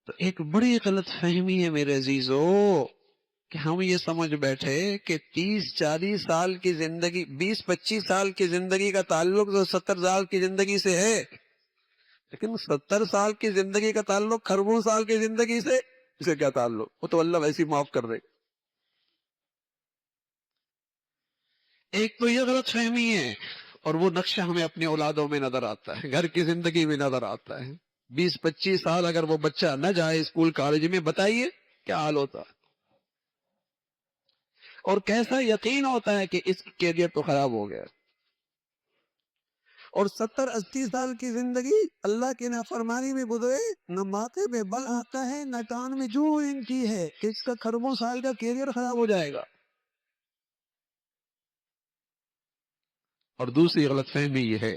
تو ایک بڑی غلط فہمی ہے میرے عزیزو کہ ہم یہ سمجھ بیٹھے کہ 30-40 سال کی زندگی، 20-25 سال کی زندگی کا تعلق تو 70 سال کی زندگی سے ہے، لیکن 70 سال کی زندگی کا تعلق خربوں سال کی زندگی سے اسے کیا تعلق؟ وہ تو اللہ ویسی معاف کر دے. ایک تو یہ غلط فہمی ہے، اور وہ نقشہ ہمیں اپنی اولادوں میں نظر آتا ہے، گھر کی زندگی میں نظر آتا ہے. 20-25 سال اگر وہ بچہ نہ جائے اسکول کالج میں، بتائیے کیا حال ہوتا ہے، اور کیسا یقین ہوتا ہے کہ اس کی کیریئر تو خراب ہو گیا. اور 70-80 سال کی زندگی اللہ کی نافرمانی میں گزرے، نہ ماتھے پہ بل آتا ہے نہ کان میں جو انتی ہے کہ اس کا خربوں سال کا کیریئر خراب ہو جائے گا. اور دوسری غلط فہمی یہ ہے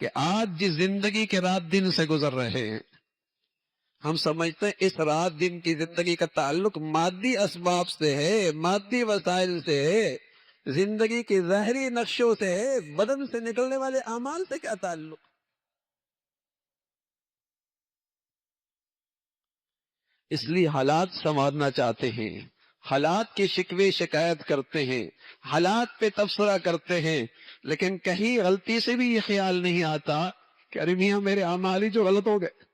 کہ آج جس زندگی کے رات دن سے گزر رہے ہیں، ہم سمجھتے ہیں اس رات دن کی زندگی کا تعلق مادی اسباب سے ہے، مادی وسائل سے ہے، زندگی کی ظاہری نقشوں سے ہے، بدن سے نکلنے والے اعمال سے کیا تعلق. اس لیے حالات سنوارنا چاہتے ہیں، حالات کی شکوے شکایت کرتے ہیں، حالات پہ تبصرہ کرتے ہیں، لیکن کہیں غلطی سے بھی یہ خیال نہیں آتا کہ ارے میاں میرے اعمال ہی جو غلط ہو گئے،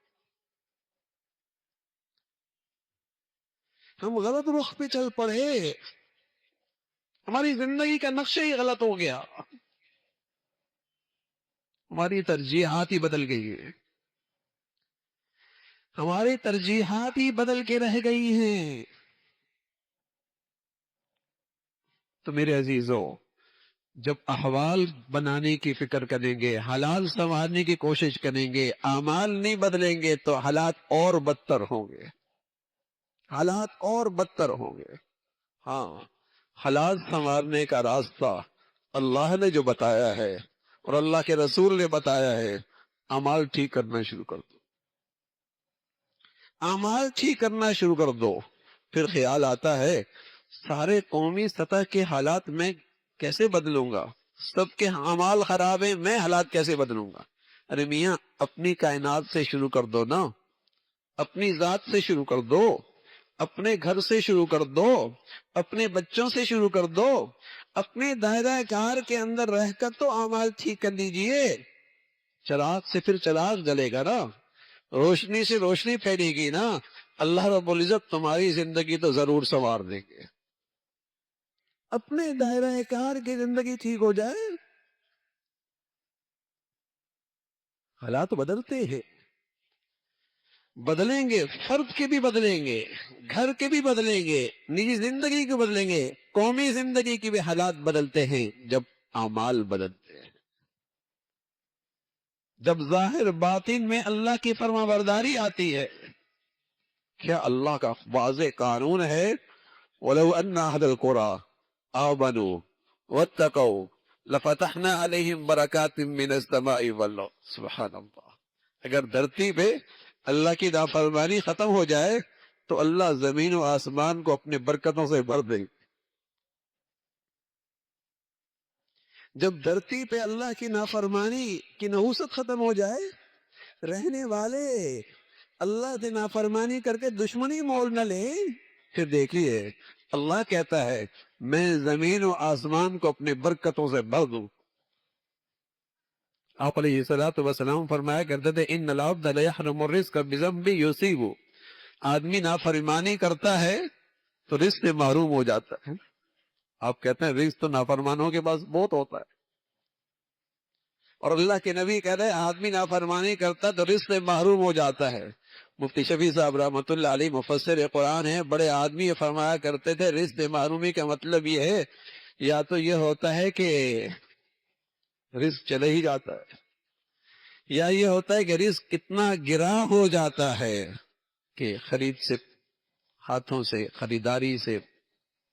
ہم غلط رخ پہ چل پڑے، ہماری زندگی کا نقشہ ہی غلط ہو گیا، ہماری ترجیحات ہی بدل گئی ہے، ہماری ترجیحات ہی بدل کے رہ گئی ہیں. تو میرے عزیزو، جب احوال بنانے کی فکر کریں گے، حالات سنوارنے کی کوشش کریں گے، اعمال نہیں بدلیں گے تو حالات اور بدتر ہوں گے، حالات اور بدتر ہوں گے. ہاں، حالات سنوارنے کا راستہ اللہ نے جو بتایا ہے اور اللہ کے رسول نے بتایا ہے، اعمال ٹھیک کرنا شروع کر دو، اعمال ٹھیک کرنا شروع کر دو. پھر خیال آتا ہے سارے قومی سطح کے حالات میں کیسے بدلوں گا، سب کے اعمال خراب ہیں، میں حالات کیسے بدلوں گا. ارے میاں اپنی کائنات سے شروع کر دو نا، اپنی ذات سے شروع کر دو، اپنے گھر سے شروع کر دو، اپنے بچوں سے شروع کر دو، اپنے دائرہ کار کے اندر رہ کر تو اعمال ٹھیک کر لیجئے. چراغ سے پھر چراغ جلے گا نا، روشنی سے روشنی پھیلے گی نا، اللہ رب العزت تمہاری زندگی تو ضرور سنوار دیں گے. اپنے دائرہ کار کی زندگی ٹھیک ہو جائے. حالات بدلتے ہیں، بدلیں گے، فرد کے بھی بدلیں گے، گھر کے بھی بدلیں گے، نجی زندگی کے بدلیں گے، قومی زندگی کے بھی حالات بدلتے ہیں جب اعمال بدلتے ہیں، جب ظاہر باطن میں اللہ کی فرما برداری آتی ہے. کیا اللہ کا واضح قانون ہے، وَلَوْ أَنَّ أَهْلَ الْقُرَىٰ آمَنُوا وَاتَّقَوْا لَفَتَحْنَا عَلَيْهِمْ بَرَكَاتٍ مِّنَ السَّمَاءِ وَالْأَرْضِ. سبحان اللہ. اگر دھرتی پہ اللہ کی نافرمانی ختم ہو جائے تو اللہ زمین و آسمان کو اپنے برکتوں سے بھر دے. جب دھرتی پہ اللہ کی نافرمانی کی نحوست ختم ہو جائے، رہنے والے اللہ سے نافرمانی کر کے دشمنی مول نہ لیں، پھر دیکھیے اللہ کہتا ہے میں زمین و آسمان کو اپنے برکتوں سے بھر دوں. آپ علیہ الصلوۃ والسلام فرمایا کرتے تھے ان العبد لیحرم الرزق بذنب یصیب، آدمی نافرمانی کرتا ہے تو رزق سے محروم ہو جاتا ہے. آپ کہتے ہیں رزق تو نافرمانوں کے پاس بہت ہوتا ہے، اور اللہ کے نبی کہہ رہے آدمی نافرمانی کرتا تو رزق سے محروم ہو جاتا ہے. مفتی شفیع صاحب رحمۃ اللہ علیہ مفسر قرآن ہیں، بڑے آدمی یہ فرمایا کرتے تھے رزق سے محرومی کا مطلب یہ ہے، یا تو یہ ہوتا ہے کہ رزق چلے ہی جاتا ہے، یا یہ ہوتا ہے کہ رزق کتنا گرا ہو جاتا ہے کہ خرید سے، ہاتھوں سے خریداری سے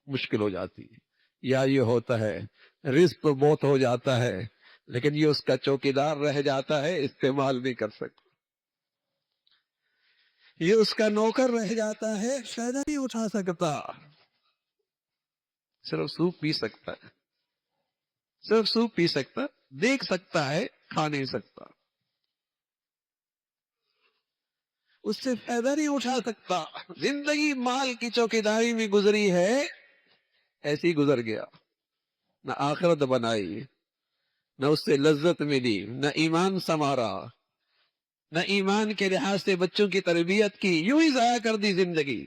مشکل ہو جاتی ہے، یا یہ ہوتا ہے رزق تو بہت ہو جاتا ہے لیکن یہ اس کا چوکیدار رہ جاتا ہے، استعمال نہیں کر سکتا، یہ اس کا نوکر رہ جاتا ہے، فائدہ نہیں اٹھا سکتا، صرف سوپ پی سکتا ہے، صرف سوپ پی سکتا، دیکھ سکتا ہے، کھا نہیں سکتا. اس سے فائدہ نہیں اٹھا سکتا. زندگی مال کی چوکیداری میں گزری ہے، ایسی گزر گیا، نہ آخرت بنائی، نہ اس سے لذت ملی، نہ ایمان سنوارا، نہ ایمان کے لحاظ سے بچوں کی تربیت کی، یوں ہی ضائع کر دی زندگی.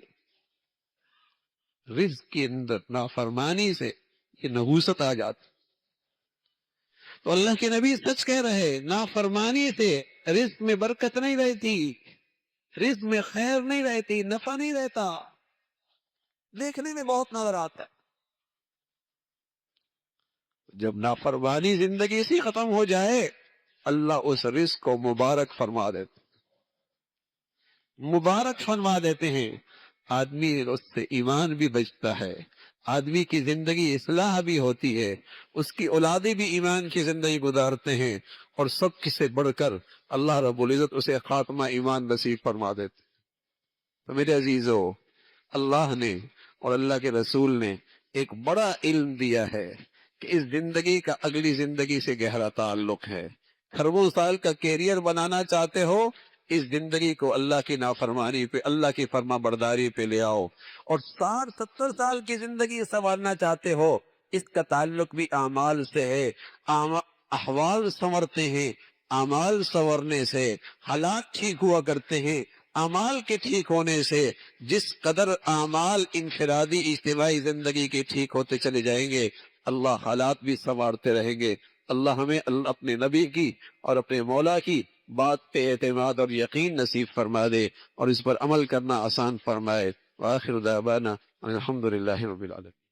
رزق کے اندر نافرمانی سے یہ نحوست آ جاتی. تو اللہ کے نبی سچ کہہ رہے، نافرمانی سے رزق میں برکت نہیں رہتی، رزق میں خیر نہیں رہتی، نفع نہیں رہتا. دیکھنے میں بہت نظر آتا ہے، جب نافرمانی زندگی سے ختم ہو جائے اللہ اس رزق کو مبارک فرما دیتے، مبارک فرما دیتے ہیں. آدمی اس سے ایمان بھی بچتا ہے، آدمی کی زندگی اصلاح بھی ہوتی ہے، اس کی اولادیں بھی ایمان کی زندگی گزارتے ہیں، اور سب سے بڑھ کر اللہ رب العزت اسے خاتمہ ایمان نصیب فرما دیتے. تو میرے عزیزو، اللہ نے اور اللہ کے رسول نے ایک بڑا علم دیا ہے کہ اس زندگی کا اگلی زندگی سے گہرا تعلق ہے. خربوں سال کا کیریئر بنانا چاہتے ہو، اس زندگی کو اللہ کی نافرمانی پہ، اللہ کی فرما برداری پہ لے آؤ. اور 60-70 سال کی زندگی سنوارنا چاہتے ہو، اس کا تعلق بھی اعمال سے ہے. احوال سنورتے ہیں، اعمال سنورنے سے حالات ٹھیک ہوا کرتے ہیں. اعمال کے ٹھیک ہونے سے جس قدر اعمال انفرادی اجتماعی زندگی کے ٹھیک ہوتے چلے جائیں گے، اللہ حالات بھی سنوارتے رہیں گے. اللہ ہمیں اپنے نبی کی اور اپنے مولا کی بات پہ اعتماد اور یقین نصیب فرما دے، اور اس پر عمل کرنا آسان فرمائے. وآخر دعوانا الحمدللہ رب العالمین.